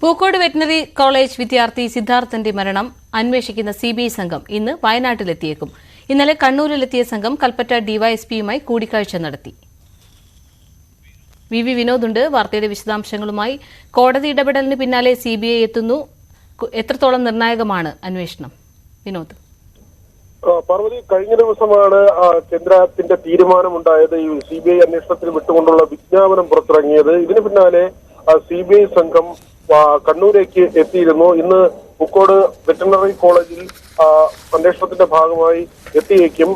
Pookode veterinary college വിദ്യാർത്ഥി സിദ്ധാർത്ഥന്റെ മരണം അന്വേഷിക്കുന്ന സിബിഐ സംഘം ഇന്ന് വയനാട്ടിലെത്തിയേക്കും. ഇന്നലെ കണ്ണൂരിലെത്തിയ സംഘം കൽപ്പറ്റ ഡിവൈഎസ്പിയുമായി കൂടിക്കാഴ്ച നടത്തി. വി വിനോദുണ്ട് വാർത്തയുടെ വിശദാംശങ്ങളുമായി. കോടതി ഇടപെടലിന് പിന്നാലെ സിബിഐ എത്തുന്നു. എത്രത്തോളം നിർണായകമാണ് അന്വേഷണം? വിനോദ്. പാർവതി, കഴിഞ്ഞ ദിവസമാണ് കേന്ദ്രത്തിന്റെ തീരുമാനമുണ്ടായത്. ഈ സിബിഐ അന്വേഷണത്തിന് വിട്ടുകൊണ്ടുള്ള വിജ്ഞാപനം പുറത്തിറങ്ങിയത്. ഇതിന് പിന്നാലെ സിബിഐ സംഘം കണ്ണൂരേക്ക് എത്തിയിരുന്നു. ഇന്ന് പൂക്കോട് വെറ്റിനറി കോളേജിൽ അന്വേഷണത്തിന്റെ ഭാഗമായി എത്തിയേക്കും.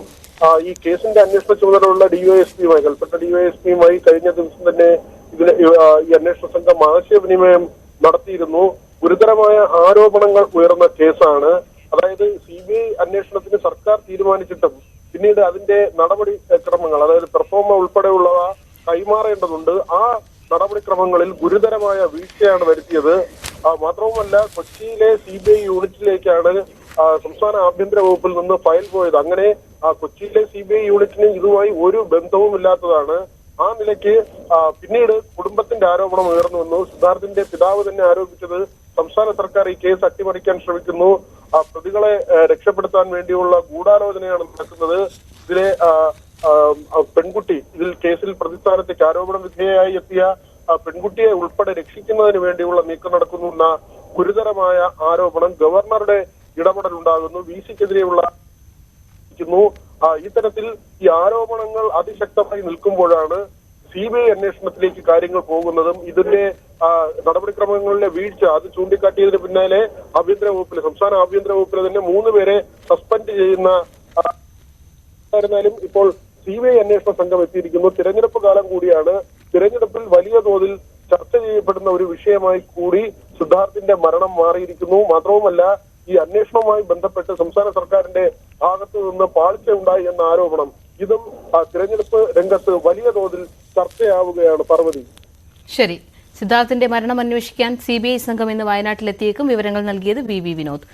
ഈ കേസിന്റെ അന്വേഷണ ചുമതലയുള്ള ഡിവൈഎസ്പിയുമായി, കൽപ്പറ്റ ഡിവൈഎസ്പിയുമായി കഴിഞ്ഞ ദിവസം തന്നെ ഈ അന്വേഷണ സംഘം ആശയവിനിമയം നടത്തിയിരുന്നു. ഗുരുതരമായ ആരോപണങ്ങൾ ഉയർന്ന കേസാണ്. അതായത് സിബിഐ അന്വേഷണത്തിന് സർക്കാർ തീരുമാനിച്ചിട്ടും പിന്നീട് അതിന്റെ നടപടി ക്രമങ്ങൾ, അതായത് പെർഫോമ ഉൾപ്പെടെയുള്ളവ കൈമാറേണ്ടതുണ്ട്. ആ നടപടിക്രമങ്ങളിൽ ഗുരുതരമായ വീഴ്ചയാണ് വരുത്തിയത്. മാത്രവുമല്ല, കൊച്ചിയിലെ സിബിഐ യൂണിറ്റിലേക്കാണ് സംസ്ഥാന ആഭ്യന്തര വകുപ്പിൽ നിന്ന് ഫയൽ പോയത്. അങ്ങനെ കൊച്ചിയിലെ സിബിഐ യൂണിറ്റിന് ഇതുമായി ഒരു ബന്ധവും ഇല്ലാത്തതാണ്. ആ നിലയ്ക്ക് പിന്നീട് കുടുംബത്തിന്റെ ആരോപണം ഉയർന്നുവന്നു. സിദ്ധാർത്ഥിന്റെ പിതാവ് തന്നെ ആരോപിച്ചത് സംസ്ഥാന സർക്കാർ ഈ കേസ് അട്ടിമറിക്കാൻ ശ്രമിക്കുന്നു, പ്രതികളെ രക്ഷപ്പെടുത്താൻ വേണ്ടിയുള്ള ഗൂഢാലോചനയാണ് നടക്കുന്നത്. ഇതിലെ പെൺകുട്ടി, ഇതിൽ കേസിൽ പ്രതിസ്ഥാനത്തേക്ക് ആരോപണ വിധേയയായി എത്തിയ പെൺകുട്ടിയെ ഉൾപ്പെടെ രക്ഷിക്കുന്നതിന് വേണ്ടിയുള്ള നീക്കം നടക്കുന്നു എന്ന ഗുരുതരമായ ആരോപണം. ഗവർണറുടെ ഇടപെടൽ ഉണ്ടാകുന്നു. വിസിക്കെതിരെയുള്ള ഇത്തരത്തിൽ ഈ ആരോപണങ്ങൾ അതിശക്തമായി നിൽക്കുമ്പോഴാണ് സിബിഐ അന്വേഷണത്തിലേക്ക് കാര്യങ്ങൾ പോകുന്നതും ഇതിന്റെ നടപടിക്രമങ്ങളിലെ വീഴ്ച അത് ചൂണ്ടിക്കാട്ടിയതിന് പിന്നാലെ ആഭ്യന്തര വകുപ്പിലെ, സംസ്ഥാന ആഭ്യന്തര വകുപ്പിലെ തന്നെ 3 പേരെ സസ്പെൻഡ് ചെയ്യുന്ന ഇപ്പോൾ സിബിഐ അന്വേഷണ സംഘം എത്തിയിരിക്കുന്നു. തിരഞ്ഞെടുപ്പ് കാലം കൂടിയാണ്. തിരഞ്ഞെടുപ്പിൽ വലിയ തോതിൽ ചർച്ച ചെയ്യപ്പെടുന്ന ഒരു വിഷയമായി കൂടി സിദ്ധാർത്ഥിന്റെ മരണം മാറിയിരിക്കുന്നു. മാത്രവുമല്ല, ഈ അന്വേഷണവുമായി ബന്ധപ്പെട്ട് സംസ്ഥാന സർക്കാരിന്റെ ഭാഗത്തു നിന്ന് പാളിച്ച ഉണ്ടായി എന്ന ആരോപണം ഇതും തിരഞ്ഞെടുപ്പ് രംഗത്ത് വലിയ തോതിൽ ചർച്ചയാവുകയാണ്. പാർവതി. ശരി, സിദ്ധാർത്ഥിന്റെ മരണം അന്വേഷിക്കാൻ സിബിഐ സംഘം ഇന്ന് വയനാട്ടിലെത്തിയേക്കും. വിവരങ്ങൾ നൽകിയത് വി വിനോദ്.